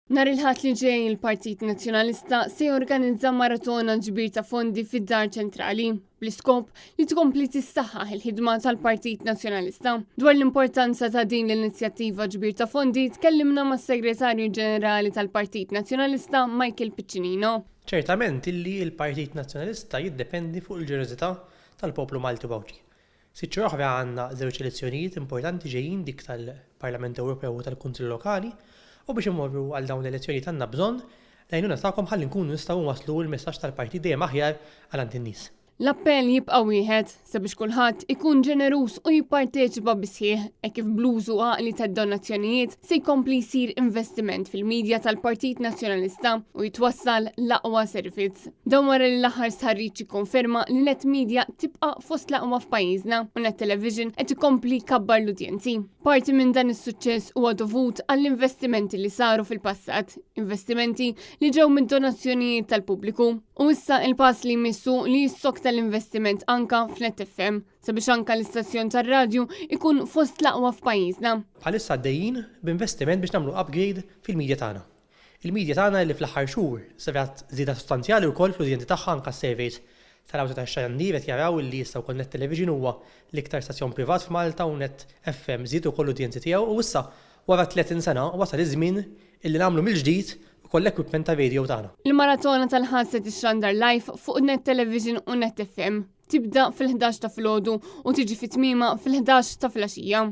Nhar il-ħadd li ġej il-Partit Nazzjonalista se jorganizza maratona ġbir ta' fondi fid-Dar Ċentrali bl-iskop li tkompli tissaħħaħ il-ħidma tal-Partit Nazzjonalista. Dwar l-importanza ta' din l-inizjattiva ġbir ta' fondi tkellimna mas-Segretarju Ġenerali tal-Partit Nazzjonalista Michael Piccinino. Ċertament illi il-Partit Nazzjonalista jiddependi fuq il-ġenerosità tal-poplu Malti Bawċi. Sitt oħra għandna żewġ elezzjonijiet importanti ġejjin dik tal-Parlament Ewropew u tal-Kunsill Lokali u biex imorru għal dawn l-elezzjonijiet għandna bżonn lejnuna tagħkom ħalli nkunu nistgħu waslu l-messaġġ tal-partit dejjem aħjar għal in-nies. L-appell jibqa' wieħed sabiex kulħadd ikun ġenerus u jipparteċipa bisħieħ kif bluzu għaqli tad-donazzjonijiet se jkompli jsir investiment fil-medja tal-Partit Nazzjonalista u jitwassal l-aqwa servizz. Dawn wara li l-aħħar sħarriġ jikkonferma li Net Media tibqa' fost l-aqwa f'pajjiżna u Net Television qed ikompli kabbar l-udjenzi. Parti minn dan is-suċċess huwa dovut għall-investimenti li saru fil-passat, investimenti li ġew mid-donazzjonijiet tal-pubbliku. U issa il-pass li jmissu li jissok tal-investiment anka f'Net FM sabiex anka l-istazzjon tar-radju ikun fost l-aqwa f'pajjiżna. Bħalissa għaddejjin b'investiment biex nagħmlu upgrade fil-medja tagħna. Il-medja tagħna li fl-aħħar xhur saret żieda sostanzjali wkoll fl-udjenzi tagħha anke s-surveys tal-awta tax-xandir qed jaraw li issa wkoll Net Television huwa l-iktar stazzjon privat f'Malta u Net FM żied ukoll l-udjenzi tiegħu u issa wara 30 sena wasal iż-żmien illi nagħmlu mill-ġdid ukoll l-equipment ta' radio tagħna. Il-maratona tal-ħadset ix-xandar live fuq Net Television u Net FM tibda fil-11 ta' filgħodu u tiġi fit-tmiema fil-11 ta' filgħaxija.